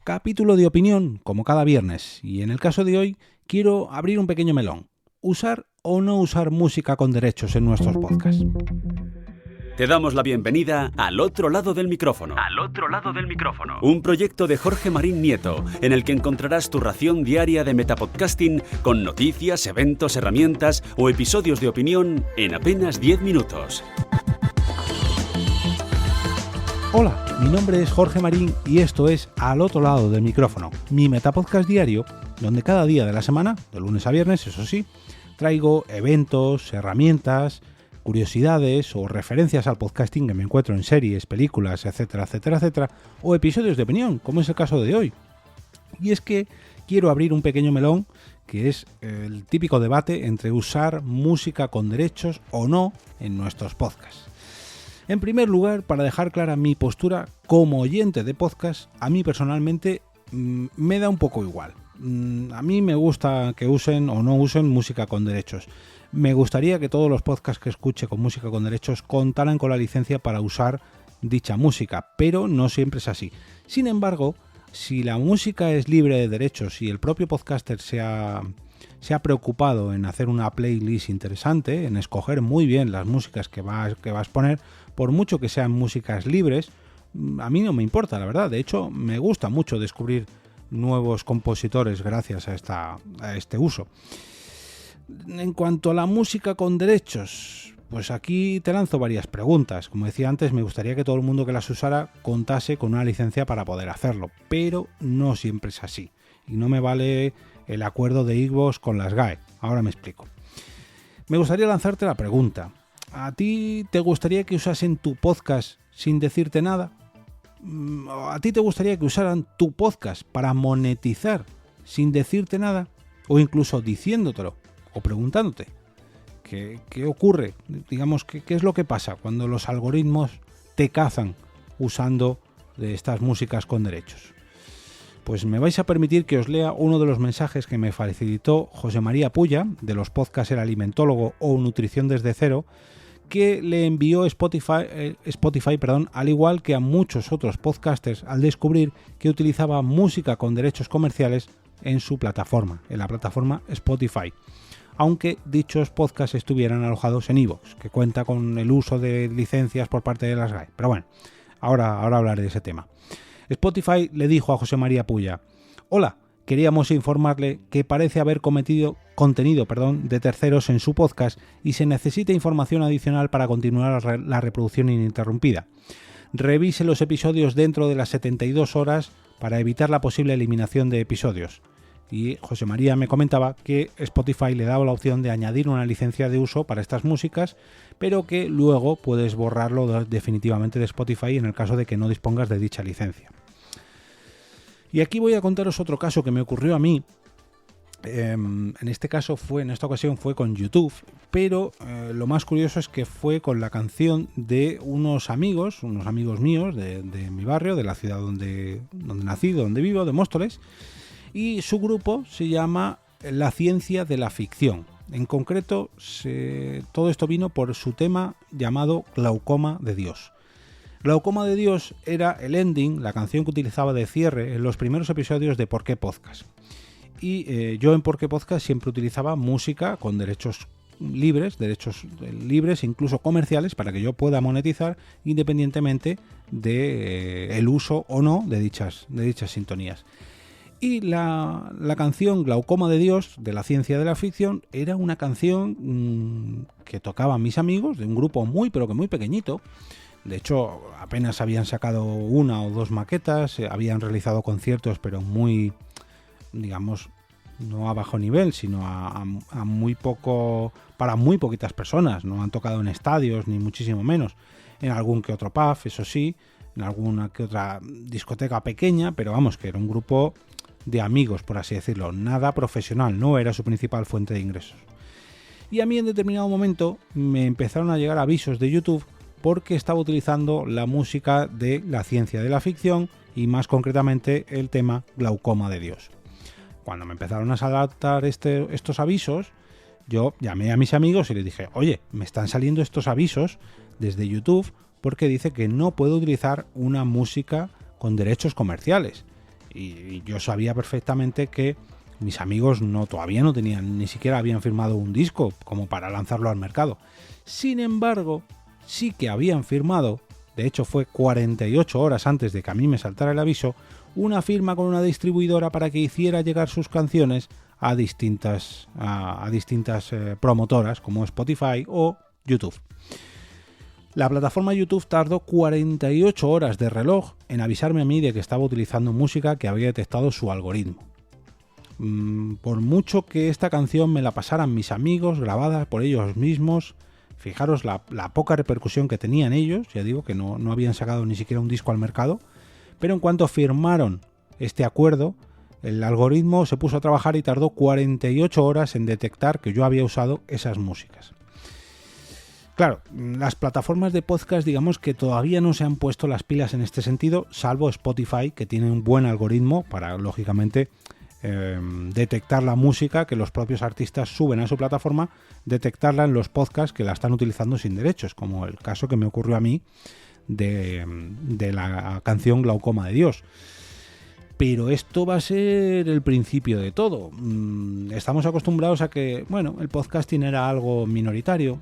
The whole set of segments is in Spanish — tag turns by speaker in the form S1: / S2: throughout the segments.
S1: Capítulo de opinión, como cada viernes, y en el caso de hoy quiero abrir un pequeño melón. ¿Usar o no usar música con derechos en nuestros podcasts?
S2: Te damos la bienvenida al otro lado del micrófono. Un proyecto de Jorge Marín Nieto, en el que encontrarás tu ración diaria de metapodcasting con noticias, eventos, herramientas o episodios de opinión en apenas 10 minutos.
S1: Hola, mi nombre es Jorge Marín y esto es Al otro lado del micrófono, mi metapodcast diario, donde cada día de la semana, de lunes a viernes, eso sí, traigo eventos, herramientas, curiosidades o referencias al podcasting que me encuentro en series, películas, etcétera, etcétera, etcétera, o episodios de opinión, como es el caso de hoy. Y es que quiero abrir un pequeño melón, que es el típico debate entre usar música con derechos o no en nuestros podcasts. En primer lugar, para dejar clara mi postura como oyente de podcast, a mí personalmente me da un poco igual. A mí me gusta que usen o no usen música con derechos. Me gustaría que todos los podcasts que escuche con música con derechos contaran con la licencia para usar dicha música, pero no siempre es así. Sin embargo, si la música es libre de derechos y el propio podcaster se ha preocupado en hacer una playlist interesante, en escoger muy bien las músicas que vas a poner, por mucho que sean músicas libres, a mí no me importa, la verdad. De hecho, me gusta mucho descubrir nuevos compositores gracias a este uso. En cuanto a la música con derechos, pues aquí te lanzo varias preguntas. Como decía antes, me gustaría que todo el mundo que las usara contase con una licencia para poder hacerlo, pero no siempre es así. Y no me vale el acuerdo de iVoox con las GAE. Ahora me explico. Me gustaría lanzarte la pregunta. ¿A ti te gustaría que usasen tu podcast sin decirte nada? ¿A ti te gustaría que usaran tu podcast para monetizar sin decirte nada? O incluso diciéndotelo o preguntándote. ¿Qué ocurre? Digamos, ¿qué es lo que pasa cuando los algoritmos te cazan usando de estas músicas con derechos? Pues me vais a permitir que os lea uno de los mensajes que me facilitó José María Puya, de los podcasts El Alimentólogo o Nutrición desde cero, que le envió Spotify, al igual que a muchos otros podcasters, al descubrir que utilizaba música con derechos comerciales en su plataforma, en la plataforma Spotify, aunque dichos podcasts estuvieran alojados en iVoox, que cuenta con el uso de licencias por parte de las GAE. Pero bueno, ahora hablaré de ese tema. Spotify le dijo a José María Puya: hola, queríamos informarle que parece haber cometido contenido de terceros en su podcast y se necesita información adicional para continuar la reproducción ininterrumpida. Revise los episodios dentro de las 72 horas para evitar la posible eliminación de episodios. Y José María me comentaba que Spotify le daba la opción de añadir una licencia de uso para estas músicas, pero que luego puedes borrarlo definitivamente de Spotify en el caso de que no dispongas de dicha licencia. Y aquí voy a contaros otro caso que me ocurrió a mí. En esta ocasión fue con YouTube, pero lo más curioso es que fue con la canción de unos amigos míos de mi barrio, de la ciudad donde nací, donde vivo, de Móstoles, y su grupo se llama La Ciencia de la Ficción. En concreto, todo esto vino por su tema llamado Glaucoma de Dios. Glaucoma de Dios era el ending, la canción que utilizaba de cierre en los primeros episodios de Por qué Podcast. Y yo en Por qué Podcast siempre utilizaba música con derechos libres incluso comerciales, para que yo pueda monetizar independientemente de el uso o no de dichas sintonías. Y la canción Glaucoma de Dios, de La Ciencia de la Ficción, era una canción que tocaban mis amigos de un grupo muy pero que muy pequeñito. De hecho, apenas habían sacado una o dos maquetas, habían realizado conciertos, pero muy, digamos, no a bajo nivel, sino a muy poco, para muy poquitas personas. No han tocado en estadios, ni muchísimo menos. En algún que otro pub, eso sí, en alguna que otra discoteca pequeña, pero vamos, que era un grupo de amigos, por así decirlo, nada profesional, no era su principal fuente de ingresos. Y a mí en determinado momento me empezaron a llegar avisos de YouTube porque estaba utilizando la música de La Ciencia de la Ficción y más concretamente el tema Glaucoma de Dios. Cuando me empezaron a saltar estos avisos, yo llamé a mis amigos y les dije: oye, me están saliendo estos avisos desde YouTube porque dice que no puedo utilizar una música con derechos comerciales. Y yo sabía perfectamente que mis amigos todavía no tenían, ni siquiera habían firmado un disco como para lanzarlo al mercado. Sin embargo, sí que habían firmado, de hecho fue 48 horas antes de que a mí me saltara el aviso, una firma con una distribuidora para que hiciera llegar sus canciones a distintas promotoras como Spotify o YouTube. La plataforma YouTube tardó 48 horas de reloj en avisarme a mí de que estaba utilizando música que había detectado su algoritmo. Por mucho que esta canción me la pasaran mis amigos, grabada por ellos mismos, fijaros la poca repercusión que tenían ellos, ya digo que no habían sacado ni siquiera un disco al mercado, pero en cuanto firmaron este acuerdo, el algoritmo se puso a trabajar y tardó 48 horas en detectar que yo había usado esas músicas. Claro, las plataformas de podcast digamos que todavía no se han puesto las pilas en este sentido, salvo Spotify, que tiene un buen algoritmo para, lógicamente, detectar la música que los propios artistas suben a su plataforma, detectarla en los podcasts que la están utilizando sin derechos, como el caso que me ocurrió a mí de la canción Glaucoma de Dios. Pero esto va a ser el principio de todo. Estamos acostumbrados a que, el podcasting era algo minoritario,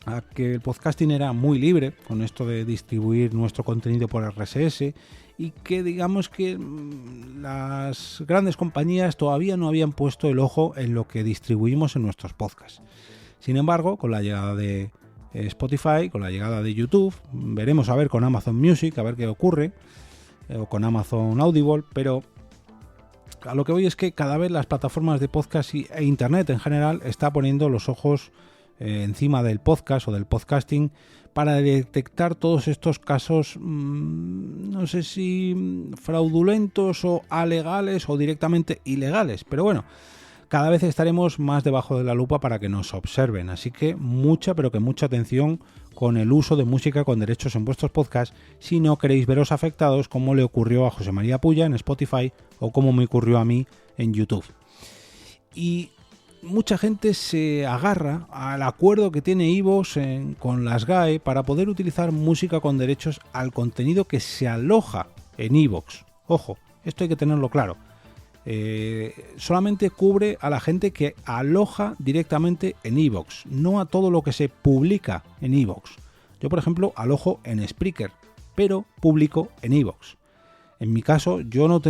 S1: a que el podcasting era muy libre con esto de distribuir nuestro contenido por RSS y que digamos que las grandes compañías todavía no habían puesto el ojo en lo que distribuimos en nuestros podcasts. Sin embargo, con la llegada de Spotify, con la llegada de YouTube, veremos a ver con Amazon Music, a ver qué ocurre, o con Amazon Audible, pero a lo que voy es que cada vez las plataformas de podcast e Internet en general está poniendo los ojos encima del podcast o del podcasting para detectar todos estos casos, no sé si fraudulentos o alegales o directamente ilegales, pero bueno, cada vez estaremos más debajo de la lupa para que nos observen, así que mucha atención con el uso de música con derechos en vuestros podcasts si no queréis veros afectados como le ocurrió a José María Puya en Spotify o como me ocurrió a mí en YouTube. Y mucha gente se agarra al acuerdo que tiene iVoox con las GAE para poder utilizar música con derechos al contenido que se aloja en iVoox. Ojo, esto hay que tenerlo claro. Solamente cubre a la gente que aloja directamente en iVoox, no a todo lo que se publica en iVoox. Yo, por ejemplo, alojo en Spreaker, pero publico en iVoox. En mi caso, yo no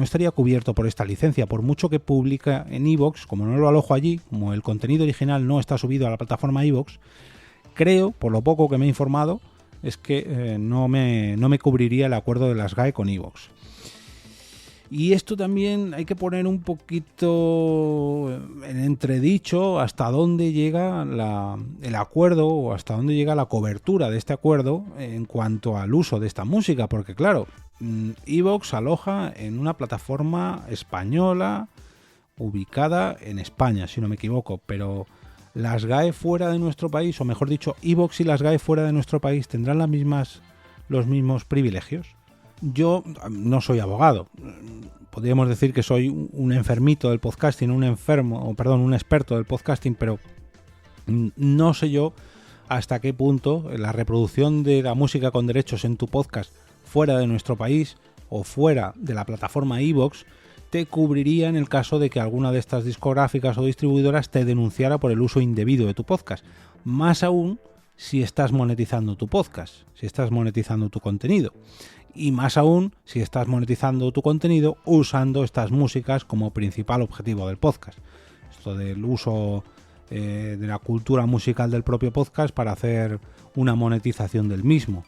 S1: estaría cubierto por esta licencia, por mucho que publica en iVoox, como no lo alojo allí, como el contenido original no está subido a la plataforma iVoox, creo, por lo poco que me he informado, es que no me cubriría el acuerdo de las GAE con iVoox. Y esto también hay que poner un poquito en entredicho hasta dónde llega el acuerdo o hasta dónde llega la cobertura de este acuerdo en cuanto al uso de esta música, porque claro, iVoox aloja en una plataforma española ubicada en España, si no me equivoco, pero las GAE fuera de nuestro país, o mejor dicho, iVoox y las GAE fuera de nuestro país tendrán los mismos privilegios. Yo no soy abogado, podríamos decir que soy un enfermito del podcasting, un experto del podcasting, pero no sé yo hasta qué punto la reproducción de la música con derechos en tu podcast fuera de nuestro país o fuera de la plataforma iVoox te cubriría en el caso de que alguna de estas discográficas o distribuidoras te denunciara por el uso indebido de tu podcast. Más aún si estás monetizando tu podcast, si estás monetizando tu contenido. Y más aún si estás monetizando tu contenido usando estas músicas como principal objetivo del podcast. Esto del uso de la cultura musical del propio podcast para hacer una monetización del mismo.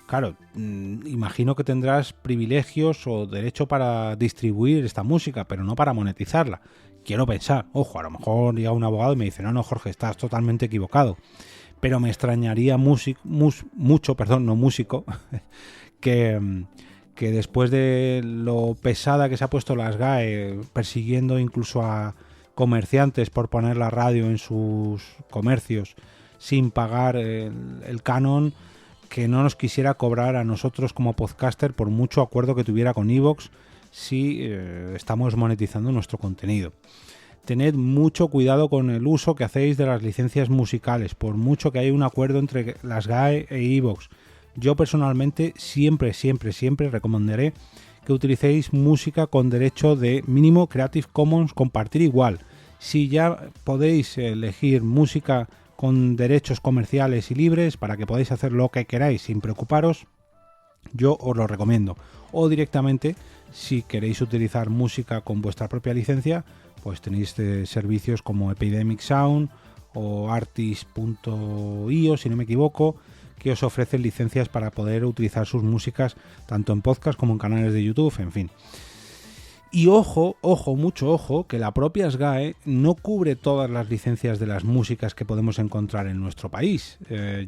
S1: Claro, imagino que tendrás privilegios o derecho para distribuir esta música, pero no para monetizarla. Quiero pensar, ojo, a lo mejor llega un abogado y me dice, no Jorge, estás totalmente equivocado. Pero me extrañaría mucho, que después de lo pesada que se ha puesto las GAE persiguiendo incluso a comerciantes por poner la radio en sus comercios sin pagar el canon, que no nos quisiera cobrar a nosotros como podcaster por mucho acuerdo que tuviera con iVoox si estamos monetizando nuestro contenido. Tened mucho cuidado con el uso que hacéis de las licencias musicales, por mucho que haya un acuerdo entre las GAE e iVoox. Yo personalmente siempre recomendaré que utilicéis música con derecho de mínimo Creative Commons compartir igual. Si ya podéis elegir música con derechos comerciales y libres para que podáis hacer lo que queráis sin preocuparos, yo os lo recomiendo. O directamente, si queréis utilizar música con vuestra propia licencia, pues tenéis servicios como Epidemic Sound o Artist.io, si no me equivoco, que os ofrecen licencias para poder utilizar sus músicas tanto en podcast como en canales de YouTube, en fin. Y ojo, mucho ojo, que la propia SGAE no cubre todas las licencias de las músicas que podemos encontrar en nuestro país.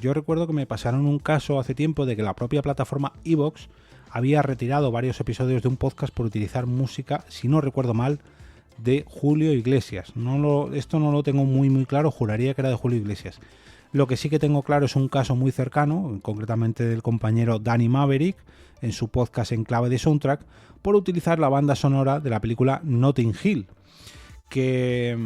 S1: Yo recuerdo que me pasaron un caso hace tiempo de que la propia plataforma iVoox había retirado varios episodios de un podcast por utilizar música, si no recuerdo mal, de Julio Iglesias. Esto no lo tengo muy claro, juraría que era de Julio Iglesias. Lo que sí que tengo claro es un caso muy cercano, concretamente del compañero Danny Maverick, en su podcast En Clave de Soundtrack, por utilizar la banda sonora de la película Notting Hill, que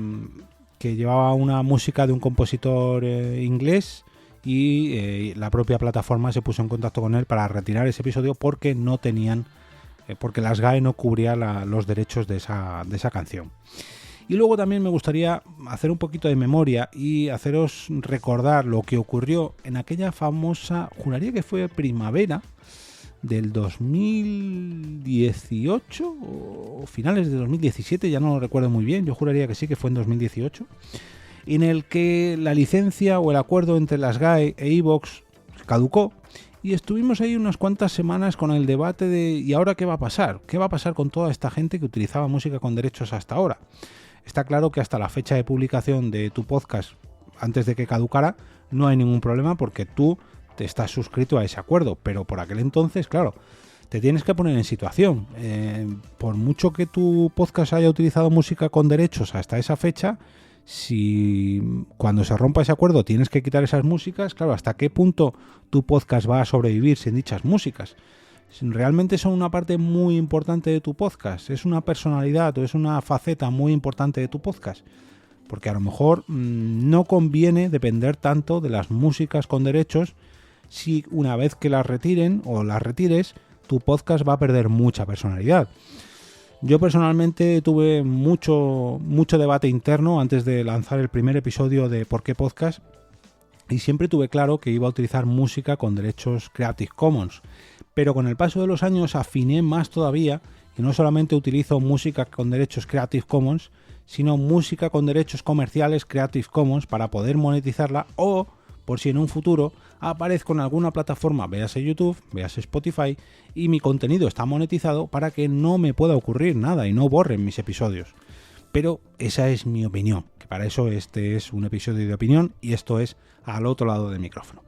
S1: llevaba una música de un compositor inglés, y la propia plataforma se puso en contacto con él para retirar ese episodio porque no tenían, porque la SGAE no cubría los derechos de esa canción. Y luego también me gustaría hacer un poquito de memoria y haceros recordar lo que ocurrió en aquella famosa, juraría que fue primavera del 2018 o finales de 2017, ya no lo recuerdo muy bien, yo juraría que sí, que fue en 2018, en el que la licencia o el acuerdo entre las SGAE e iVoox caducó y estuvimos ahí unas cuantas semanas con el debate de ¿y ahora qué va a pasar? ¿Qué va a pasar con toda esta gente que utilizaba música con derechos hasta ahora? Está claro que hasta la fecha de publicación de tu podcast, antes de que caducara, no hay ningún problema porque tú te estás suscrito a ese acuerdo, pero por aquel entonces, claro, te tienes que poner en situación. Por mucho que tu podcast haya utilizado música con derechos hasta esa fecha, si cuando se rompa ese acuerdo tienes que quitar esas músicas, claro, ¿hasta qué punto tu podcast va a sobrevivir sin dichas músicas? Realmente son una parte muy importante de tu podcast, es una personalidad o es una faceta muy importante de tu podcast, porque a lo mejor no conviene depender tanto de las músicas con derechos si una vez que las retiren o las retires, tu podcast va a perder mucha personalidad. Yo personalmente tuve mucho debate interno antes de lanzar el primer episodio de ¿Por qué podcast? Y siempre tuve claro que iba a utilizar música con derechos Creative Commons. Pero con el paso de los años afiné más todavía y no solamente utilizo música con derechos Creative Commons, sino música con derechos comerciales Creative Commons para poder monetizarla o, por si en un futuro aparezco en alguna plataforma, véase YouTube, véase Spotify, y mi contenido está monetizado para que no me pueda ocurrir nada y no borren mis episodios. Pero esa es mi opinión, que para eso este es un episodio de opinión y esto es Al Otro Lado del Micrófono.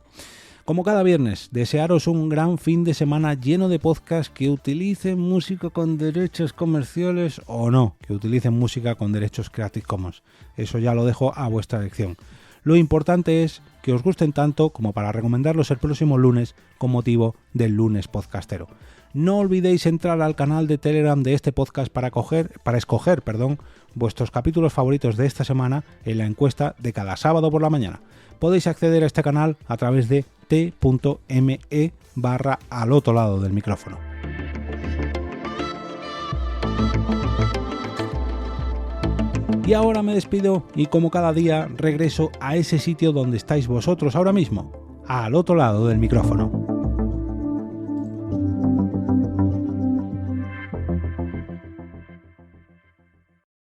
S1: Como cada viernes, desearos un gran fin de semana lleno de podcasts que utilicen música con derechos comerciales o no, que utilicen música con derechos Creative Commons. Eso ya lo dejo a vuestra elección. Lo importante es que os gusten tanto como para recomendarlos el próximo lunes con motivo del lunes podcastero. No olvidéis entrar al canal de Telegram de este podcast para escoger vuestros capítulos favoritos de esta semana en la encuesta de cada sábado por la mañana. Podéis acceder a este canal a través de t.me/al otro lado del micrófono. Y ahora me despido y como cada día regreso a ese sitio donde estáis vosotros ahora mismo, al otro lado del micrófono.